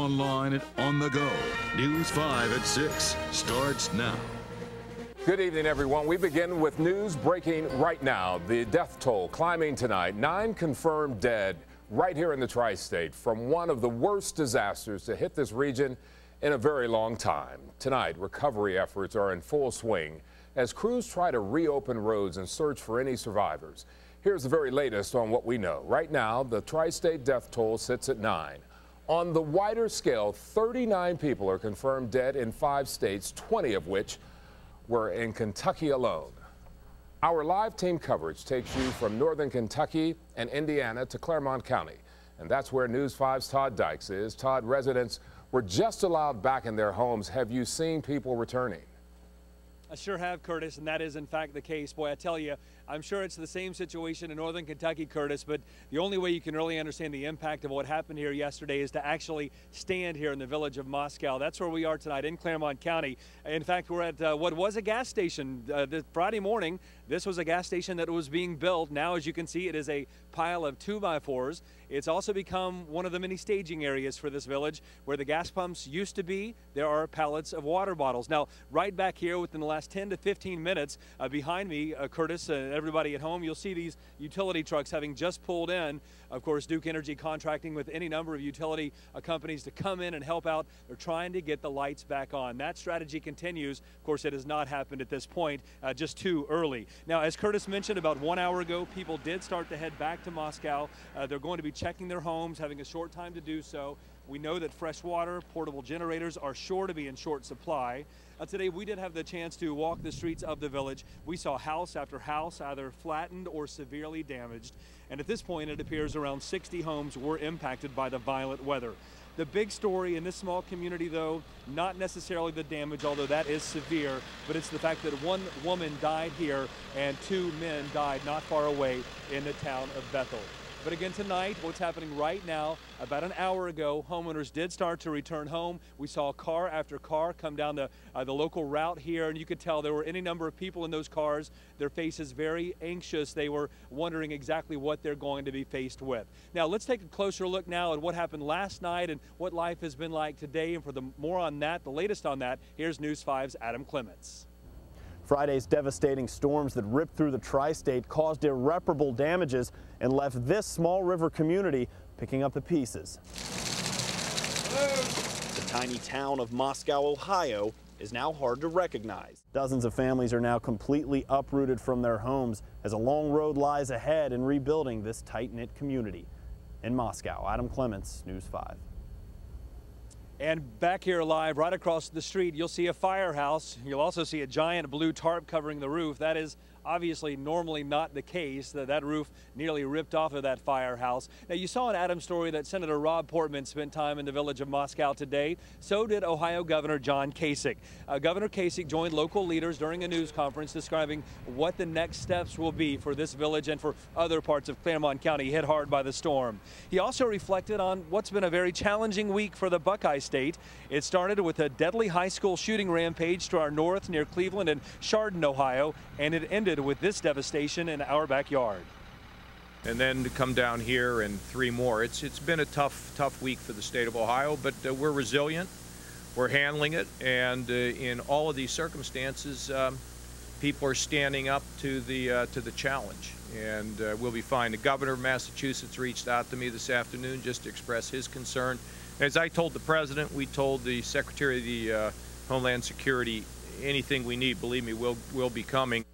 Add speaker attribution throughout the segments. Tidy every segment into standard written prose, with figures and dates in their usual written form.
Speaker 1: online and on the go. News 5 at 6 starts now.
Speaker 2: Good evening, everyone. We begin with news breaking right now. The death toll climbing tonight. 9 confirmed dead right here in the tri-state from one of the worst disasters to hit this region in a very long time. Tonight, recovery efforts are in full swing as crews try to reopen roads and search for any survivors. Here's the very latest on what we know. Right now, the tri-state death toll sits at 9. On the wider scale, 39 people are confirmed dead in 5 states, 20 of which were in Kentucky alone. Our live team coverage takes you from northern Kentucky and Indiana to Claremont County. And that's where News 5's Todd Dykes is. Todd, residents were just allowed back in their homes. Have you seen people returning?
Speaker 3: I sure have, Curtis, and that is in fact the case. Boy, I tell you, I'm sure it's the same situation in northern Kentucky, Curtis, but the only way you can really understand the impact of what happened here yesterday is to actually stand here in the village of Moscow. That's where we are tonight in Claremont County. In fact, we're at what was a gas station this Friday morning. This was a gas station that was being built. Now, as you can see, it is a pile of 2x4s. It's also become one of the many staging areas for this village. Where the gas pumps used to be, there are pallets of water bottles. Now, right back here within the last 10 to 15 minutes behind me, Curtis and everybody at home, you'll see these utility trucks having just pulled in. Of course, Duke Energy contracting with any number of utility companies to come in and help out. They're trying to get the lights back on. That strategy continues. Of course, it has not happened at this point, just too early. Now, as Curtis mentioned, about 1 hour ago, people did start to head back to Moscow. They're going to be checking their homes, having a short time to do so. We know that fresh water, portable generators are sure to be in short supply. Today, we did have the chance to walk the streets of the village. We saw house after house either flattened or severely damaged. And at this point, it appears around 60 homes were impacted by the violent weather. The big story in this small community, though, not necessarily the damage, although that is severe, but it's the fact that 1 woman died here and 2 men died not far away in the town of Bethel. But again, tonight, what's happening right now, about an hour ago, homeowners did start to return home. We saw car after car come down the local route here, and you could tell there were any number of people in those cars. Their faces very anxious. They were wondering exactly what they're going to be faced with. Now, let's take a closer look now at what happened last night and what life has been like today. And for more on that, the latest on that, here's News 5's Adam Clements.
Speaker 4: Friday's devastating storms that ripped through the tri-state caused irreparable damages and left this small river community picking up the pieces. The tiny town of Moscow, Ohio is now hard to recognize. Dozens of families are now completely uprooted from their homes as a long road lies ahead in rebuilding this tight-knit community. In Moscow, Adam Clements, News 5.
Speaker 3: And back here live, right across the street, you'll see a firehouse. You'll also see a giant blue tarp covering the roof. That is obviously normally not the case. That roof nearly ripped off of that firehouse. Now, you saw in Adam's story that Senator Rob Portman spent time in the village of Moscow today. So did Ohio Governor John Kasich. Governor Kasich joined local leaders during a news conference describing what the next steps will be for this village and for other parts of Claremont County hit hard by the storm. He also reflected on what's been a very challenging week for the Buckeye State. It started with a deadly high school shooting rampage to our north near Cleveland and Chardon, Ohio, and it ended with this devastation in our backyard.
Speaker 5: And then to come down here and 3 more. It's been a tough week for the state of Ohio, but we're resilient. We're handling it, and in all of these circumstances, people are standing up to the challenge, and we'll be fine. The governor of Massachusetts reached out to me this afternoon just to express his concern. As I told the president, we told the Secretary of the Homeland Security, anything we need, believe me, will be coming.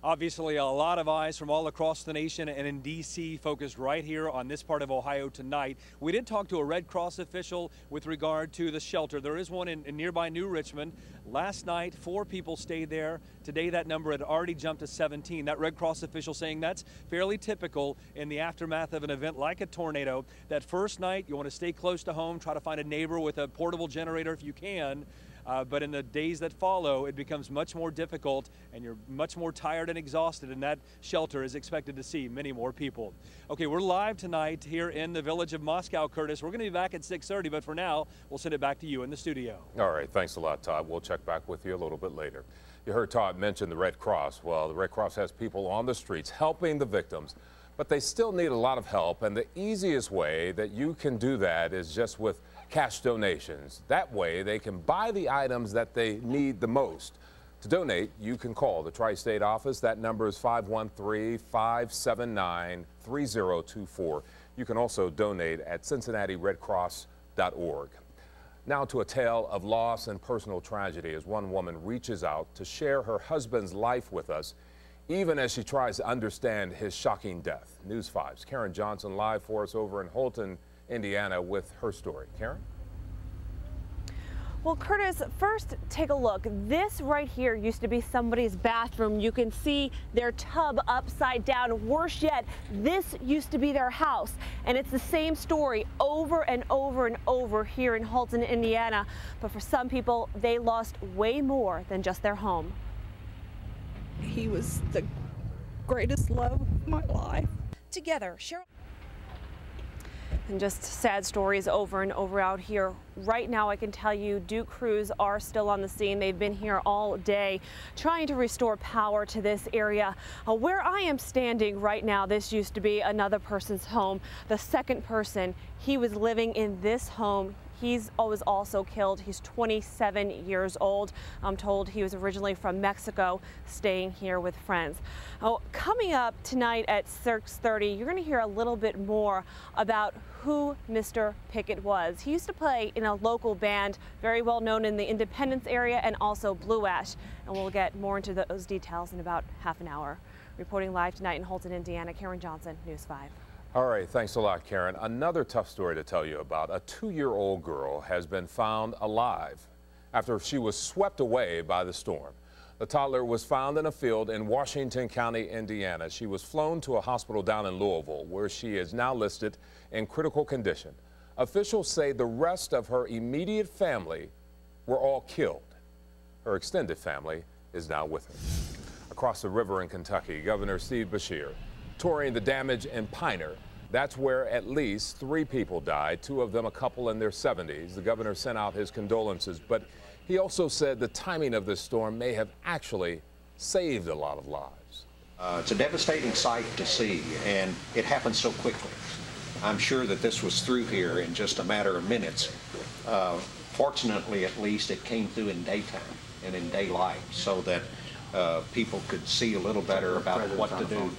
Speaker 3: Obviously, a lot of eyes from all across the nation and in D.C. focused right here on this part of Ohio tonight. We did talk to a Red Cross official with regard to the shelter. There is one in nearby New Richmond. Last night, 4 people stayed there. Today, that number had already jumped to 17. That Red Cross official saying that's fairly typical in the aftermath of an event like a tornado. That first night, you want to stay close to home, try to find a neighbor with a portable generator if you can. But in the days that follow, it becomes much more difficult, and you're much more tired and exhausted, and that shelter is expected to see many more people. Okay, we're live tonight here in the village of Moscow, Curtis. We're going to be back at 6:30, but for now, we'll send it back to you in the studio.
Speaker 2: All right, thanks a lot, Todd. We'll check back with you a little bit later. You heard Todd mention the Red Cross. Well, the Red Cross has people on the streets helping the victims, but they still need a lot of help, and the easiest way that you can do that is just with cash donations. That way they can buy the items that they need the most. To donate, you can call the Tri-State office. That number is 513-579-3024. You can also donate at CincinnatiRedCross.org. Now to a tale of loss and personal tragedy as one woman reaches out to share her husband's life with us, even as she tries to understand his shocking death. News 5's Karen Johnson live for us over in Holton, Indiana with her story. Karen?
Speaker 6: Well, Curtis, first take a look. This right here used to be somebody's bathroom. You can see their tub upside down. Worse yet, this used to be their house. And it's the same story over and over and over here in Holton, Indiana. But for some people, they lost way more than just their home.
Speaker 7: He was the greatest love of my life.
Speaker 6: Together, Cheryl. And just sad stories over and over out here. Right now, I can tell you Duke crews are still on the scene. They've been here all day trying to restore power to this area. Where I am standing right now, this used to be another person's home. The second person, he was living in this home. He was also killed. He's 27 years old. I'm told he was originally from Mexico, staying here with friends. Oh, coming up tonight at 6:30, you're going to hear a little bit more about who Mr. Pickett was. He used to play in a local band, very well known in the Independence area and also Blue Ash. And we'll get more into those details in about half an hour. Reporting live tonight in Holton, Indiana, Karen Johnson, News 5.
Speaker 2: All right, thanks a lot, Karen. Another tough story to tell you about. A 2-year-old girl has been found alive after she was swept away by the storm. The toddler was found in a field in Washington County, Indiana. She was flown to a hospital down in Louisville, where she is now listed in critical condition. Officials say the rest of her immediate family were all killed. Her extended family is now with her. Across the river in Kentucky, Governor Steve Beshear touring the damage in Piner. That's where at least 3 people died, 2 of them a couple in their 70s. The governor sent out his condolences, but he also said the timing of this storm may have actually saved a lot of lives.
Speaker 8: It's a devastating sight to see, and it happened so quickly. I'm sure that this was through here in just a matter of minutes. Fortunately, at least, it came through in daytime and in daylight so that people could see a little better about what to do.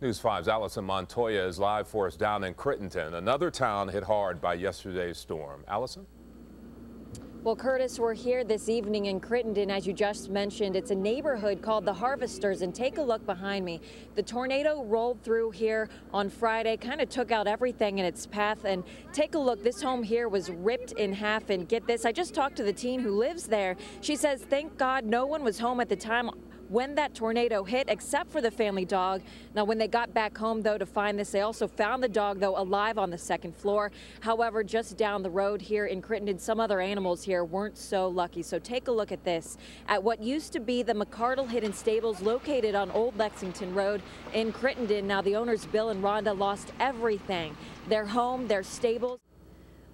Speaker 2: News 5's Allison Montoya is live for us down in Crittenton, another town hit hard by yesterday's storm. Allison?
Speaker 9: Well, Curtis, we're here this evening in Crittenton, as you just mentioned. It's a neighborhood called the Harvesters, and take a look behind me. The tornado rolled through here on Friday, kind of took out everything in its path, and take a look. This home here was ripped in half, and get this, I just talked to the teen who lives there. She says, thank God no one was home at the time when that tornado hit, except for the family dog. Now, when they got back home, though, to find this, they also found the dog, though, alive on the second floor. However, just down the road here in Crittenton, some other animals here weren't so lucky. So take a look at this. At what used to be the McCardle Hidden Stables located on Old Lexington Road in Crittenton. Now, the owners, Bill and Rhonda, lost everything. Their home, their stables.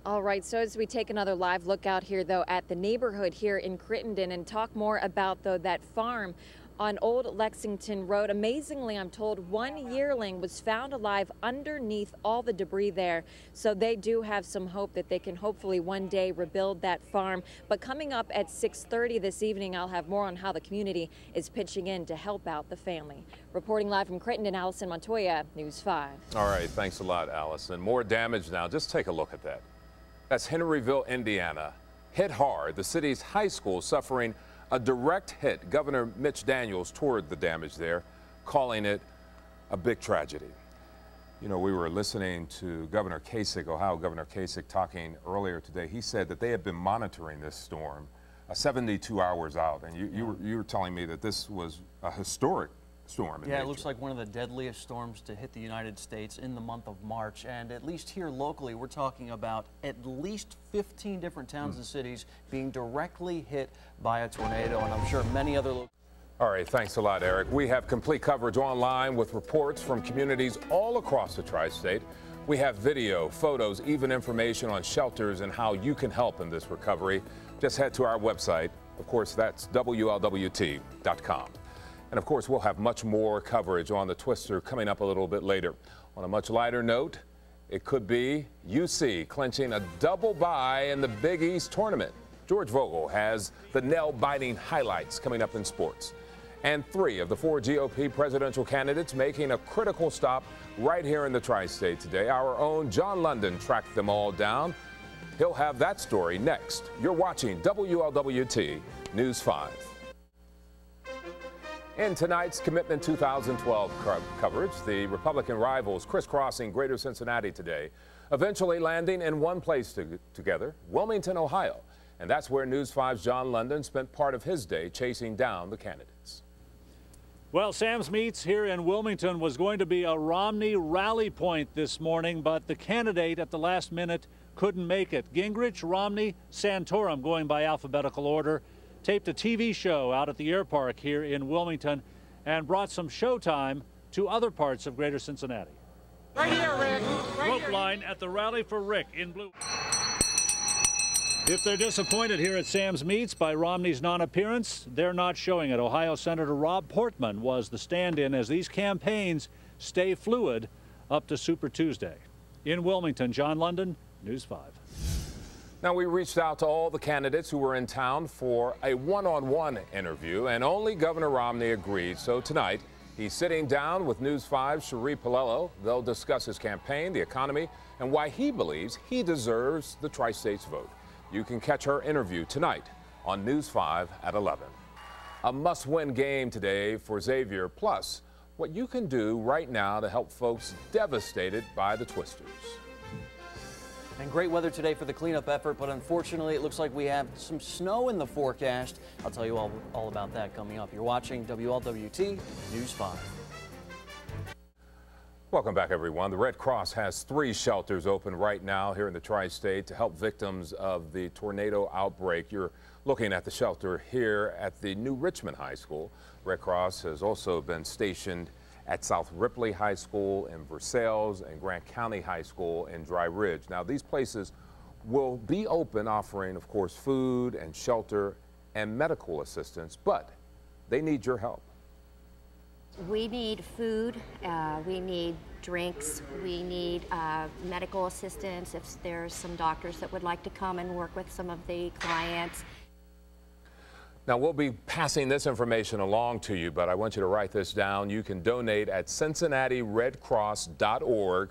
Speaker 9: All right, so as we take another live look out here, though, at the neighborhood here in Crittenton and talk more about, though, that farm on Old Lexington Road. Amazingly, I'm told 1 yearling was found alive underneath all the debris there. So they do have some hope that they can hopefully one day rebuild that farm. But coming up at 6:30 this evening, I'll have more on how the community is pitching in to help out the family. Reporting live from Crittenton, Allison Montoya, News 5.
Speaker 2: All right, thanks a lot, Allison. More damage now. Just take a look at that. That's Henryville, Indiana. Hit hard. The city's high school suffering a direct hit. Governor Mitch Daniels toured the damage there, calling it a big tragedy. You know, we were listening to Governor Kasich, Ohio Governor Kasich, talking earlier today. He said that they have been monitoring this storm 72 hours out, and you were telling me that this was a historic storm.
Speaker 10: Yeah, it looks like one of the deadliest storms to hit the United States in the month of March. And at least here locally, we're talking about at least 15 different towns and cities being directly hit by a tornado, and I'm sure many other locations.
Speaker 2: All right, thanks a lot, Eric. We have complete coverage online with reports from communities all across the tri-state. We have video, photos, even information on shelters and how you can help in this recovery. Just head to our website. Of course, that's WLWT.com. And of course, we'll have much more coverage on the twister coming up a little bit later. On a much lighter note, It could be UC clinching a double bye in the Big East tournament. George Vogel has the nail-biting highlights coming up in sports. And 3 of the 4 GOP presidential candidates making a critical stop right here in the tri-state today. Our own John London tracked them all down. He'll have that story next. You're watching WLWT News 5. In tonight's Commitment 2012 coverage, the Republican rivals crisscrossing Greater Cincinnati today, eventually landing in one place together, Wilmington, Ohio. And that's where News 5's John London spent part of his day chasing down the candidates.
Speaker 11: Well, Sam's Meats here in Wilmington was going to be a Romney rally point this morning, but the candidate at the last minute couldn't make it. Gingrich, Romney, Santorum, going by alphabetical order, taped a TV show out at the air park here in Wilmington and brought some showtime to other parts of Greater Cincinnati.
Speaker 12: Right here, Rick. Right
Speaker 11: Rope
Speaker 12: here.
Speaker 11: line at the rally for Rick in blue. If they're disappointed here at Sam's Meats by Romney's non-appearance, they're not showing it. Ohio Senator Rob Portman was the stand-in as these campaigns stay fluid up to Super Tuesday. In Wilmington, John London, News 5.
Speaker 2: Now, we reached out to all the candidates who were in town for a one-on-one interview, and only Governor Romney agreed. So tonight, he's sitting down with News 5's Cherie Palello. They'll discuss his campaign, the economy, and why he believes he deserves the Tri-State's vote. You can catch her interview tonight on News 5 at 11. A must-win game today for Xavier, plus what you can do right now to help folks devastated by the Twisters.
Speaker 10: And great weather today for the cleanup effort, but unfortunately it looks like we have some snow in the forecast. I'll tell you all about that coming up. You're watching WLWT News 5.
Speaker 2: Welcome back, everyone. The Red Cross has 3 shelters open right now here in the tri-state to help victims of the tornado outbreak. You're looking at the shelter here at the New Richmond High School. Red Cross has also been stationed at South Ripley High School in Versailles and Grant County High School in Dry Ridge. Now, these places will be open, offering, of course, food and shelter and medical assistance, but they need your help.
Speaker 13: We need food, we need drinks, we need medical assistance if there's some doctors that would like to come and work with some of the clients.
Speaker 2: Now, we'll be passing this information along to you, but I want you to write this down. You can donate at CincinnatiRedCross.org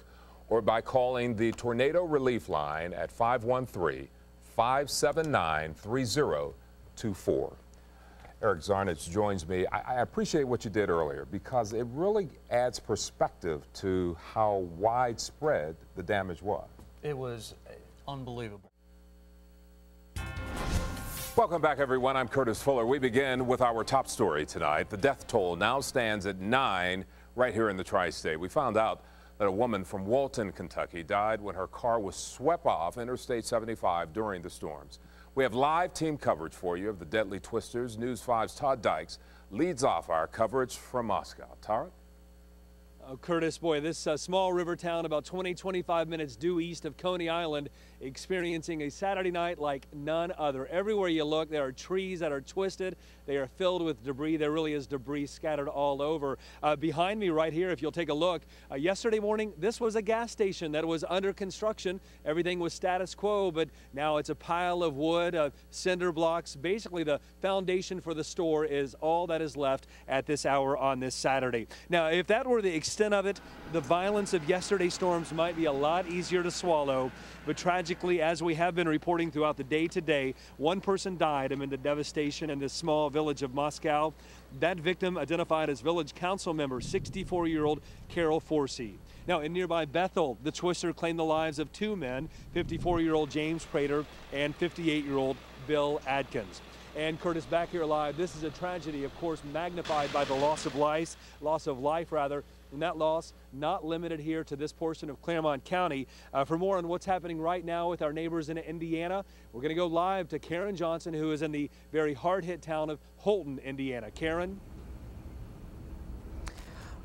Speaker 2: or by calling the Tornado Relief Line at 513-579-3024. Eric Zarnich joins me. I appreciate what you did earlier because it really adds perspective to how widespread the damage was.
Speaker 10: It was unbelievable.
Speaker 2: Welcome back, everyone. I'm Curtis Fuller. We begin with our top story tonight. The death toll now stands at 9 right here in the tri-state. We found out that a woman from Walton, Kentucky died when her car was swept off Interstate 75 during the storms. We have live team coverage for you of the deadly Twisters. News 5's Todd Dykes leads off our coverage from Moscow. Todd?
Speaker 3: Curtis, boy, this small river town about 20-25 minutes due east of Coney Island experiencing a Saturday night like none other. Everywhere you look, there are trees that are twisted. They are filled with debris. There really is debris scattered all over. Behind me right here, if you'll take a look, yesterday morning, this was a gas station that was under construction. Everything was status quo, but now it's a pile of wood, cinder blocks. Basically, the foundation for the store is all that is left at this hour on this Saturday. Now, if that were the extent of it, the violence of yesterday's storms might be a lot easier to swallow. But tragically, as we have been reporting throughout the day today, one person died amid the devastation in this small village of Moscow. That victim identified as village council member 64-year-old Carol Forsey. Now, in nearby Bethel, the Twister claimed the lives of 2 men, 54-year-old James Prater and 58-year-old Bill Adkins. And Curtis, back here live, this is a tragedy, of course, magnified by the loss of life, and that loss not limited here to this portion of Claremont County. For more on what's happening right now with our neighbors in Indiana, we're going to go live to Karen Johnson, who is in the very hard-hit town of Holton, Indiana. Karen?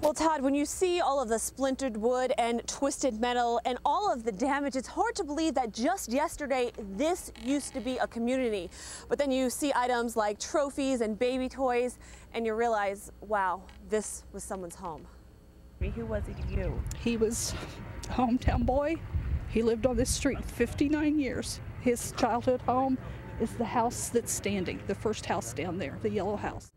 Speaker 6: Well, Todd, when you see all of the splintered wood and twisted metal and all of the damage, it's hard to believe that just yesterday this used to be a community. But then you see items like trophies and baby toys, and you realize, wow, this was someone's home. Who was he to you?
Speaker 7: He was a hometown boy. He lived on this street 59 years. His childhood home is the house that's standing, the first house down there, the yellow house.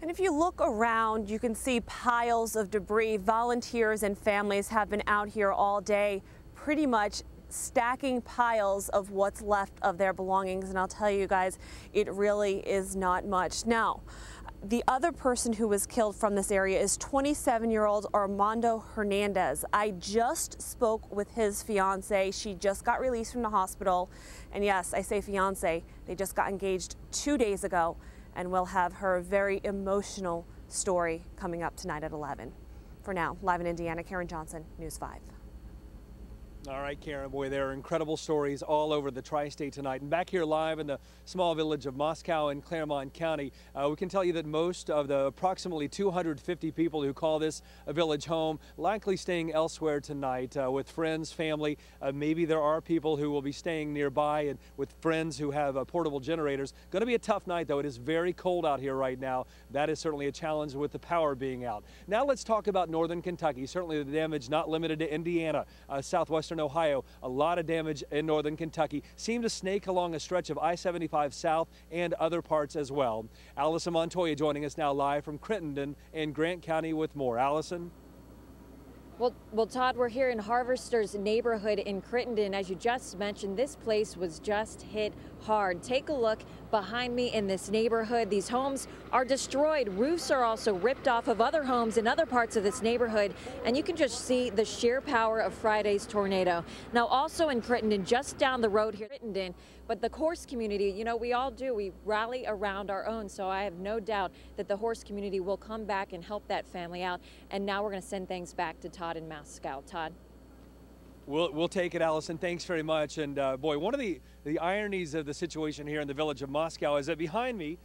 Speaker 6: And if you look around, you can see piles of debris. Volunteers and families have been out here all day, pretty much stacking piles of what's left of their belongings. And I'll tell you guys, it really is not much. Now, the other person who was killed from this area is 27-year-old Armando Hernandez. I just spoke with his fiance. She just got released from the hospital. And yes, I say fiance. They just got engaged 2 days ago. And we'll have her very emotional story coming up tonight at 11. For now, live in Indiana, Karen Johnson, News 5.
Speaker 3: All right, Karen, boy, there are incredible stories all over the tri-state tonight. And back here live in the small village of Moscow in Claremont County, we can tell you that most of the approximately 250 people who call this a village home likely staying elsewhere tonight with friends, family. Maybe there are people who will be staying nearby and with friends who have portable generators. Going to be a tough night, though. It is very cold out here right now. That is certainly a challenge with the power being out. Now let's talk about northern Kentucky. Certainly the damage not limited to Indiana, southwestern Ohio. A lot of damage in northern Kentucky. Seemed to snake along a stretch of I-75 south and other parts as well. Allison Montoya joining us now live from Crittenden in Grant County with more. Allison?
Speaker 9: Well, Todd, we're here in Harvester's neighborhood in Crittenden. As you just mentioned, this place was just hit hard. Take a look behind me in this neighborhood. These homes are destroyed. Roofs are also ripped off of other homes in other parts of this neighborhood. And you can just see the sheer power of Friday's tornado. Now, also in Crittenden, just down the road here, Crittenden, but the horse community, you know, we all do. We rally around our own. So I have no doubt that the horse community will come back and help that family out. And now we're going to send things back to Todd in Moscow. Todd?
Speaker 3: We'll take it, Allison. Thanks very much. And boy, one of the ironies of the situation here in the village of Moscow is that behind me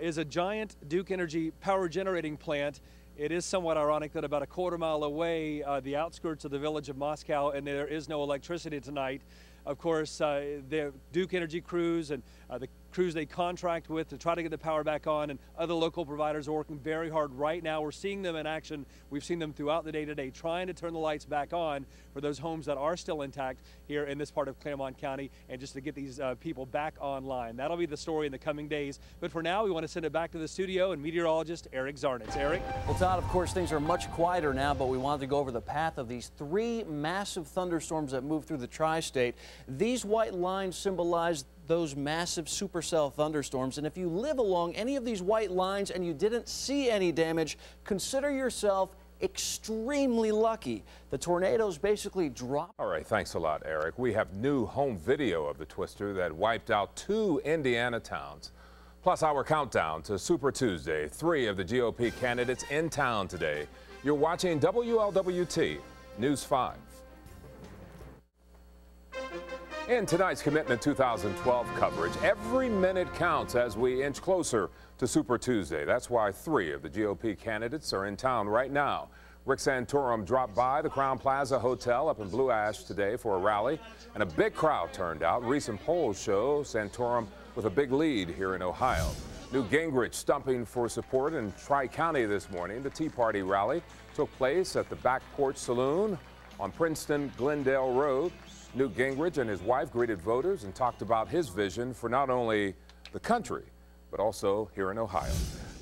Speaker 3: is a giant Duke Energy power generating plant. It is somewhat ironic that about a quarter mile away, the outskirts of the village of Moscow, and there is no electricity tonight. Of course, the Duke Energy crews and the crews they contract with to try to get the power back on, and other local providers are working very hard right now. We're seeing them in action. We've seen them throughout the day today trying to turn the lights back on for those homes that are still intact here in this part of Claremont County, and just to get these people back online. That'll be the story in the coming days. But for now, we want to send it back to the studio and meteorologist Eric Zarnitz. Eric?
Speaker 10: Well, Todd, of course, things are much quieter now, but we wanted to go over the path of these 3 massive thunderstorms that moved through the tri-state. These white lines symbolize those massive supercell thunderstorms, and if you live along any of these white lines and you didn't see any damage, consider yourself extremely lucky. The tornadoes basically dropped.
Speaker 2: All right, thanks a lot, Eric. We have new home video of the twister that wiped out 2 Indiana towns. Plus our countdown to Super Tuesday. 3 of the GOP candidates in town today. You're watching WLWT News 5. In tonight's Commitment 2012 coverage, every minute counts as we inch closer to Super Tuesday. That's why 3 of the GOP candidates are in town right now. Rick Santorum dropped by the Crowne Plaza Hotel up in Blue Ash today for a rally, and a big crowd turned out. Recent polls show Santorum with a big lead here in Ohio. Newt Gingrich stumping for support in Tri-County this morning. The Tea Party rally took place at the Back Porch Saloon on Princeton-Glendale Road. Newt Gingrich and his wife greeted voters and talked about his vision for not only the country, but also here in Ohio.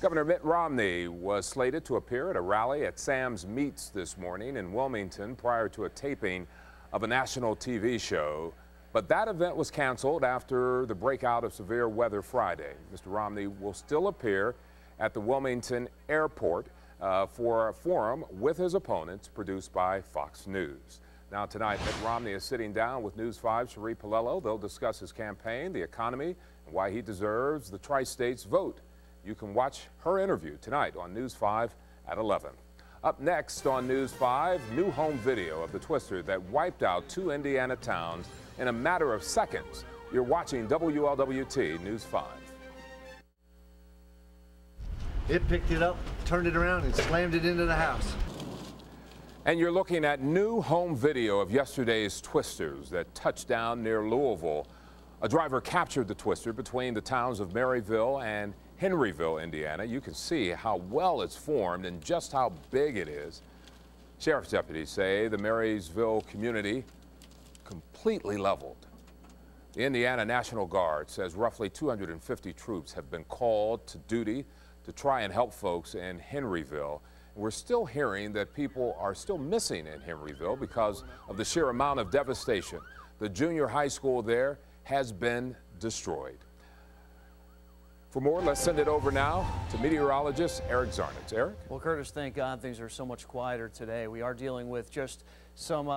Speaker 2: Governor Mitt Romney was slated to appear at a rally at Sam's Meats this morning in Wilmington prior to a taping of a national TV show. But that event was canceled after the breakout of severe weather Friday. Mr. Romney will still appear at the Wilmington Airport for a forum with his opponents produced by Fox News. Now tonight, Mitt Romney is sitting down with News 5's Cherie Palello. They'll discuss his campaign, the economy, and why he deserves the Tri-State's vote. You can watch her interview tonight on News 5 at 11. Up next on News 5, new home video of the twister that wiped out 2 Indiana towns in a matter of seconds. You're watching WLWT News 5.
Speaker 14: It picked it up, turned it around, and slammed it into the house.
Speaker 2: And you're looking at new home video of yesterday's twisters that touched down near Louisville. A driver captured the twister between the towns of Maryville and Henryville, Indiana. You can see how well it's formed and just how big it is. Sheriff's deputies say the Marysville community completely leveled. The Indiana National Guard says roughly 250 troops have been called to duty to try and help folks in Henryville. We're still hearing that people are still missing in Henryville because of the sheer amount of devastation. The junior high school there has been destroyed. For more, let's send it over now to meteorologist Eric Zarnitz. Eric?
Speaker 10: Well, Curtis, thank God things are so much quieter today. We are dealing with just some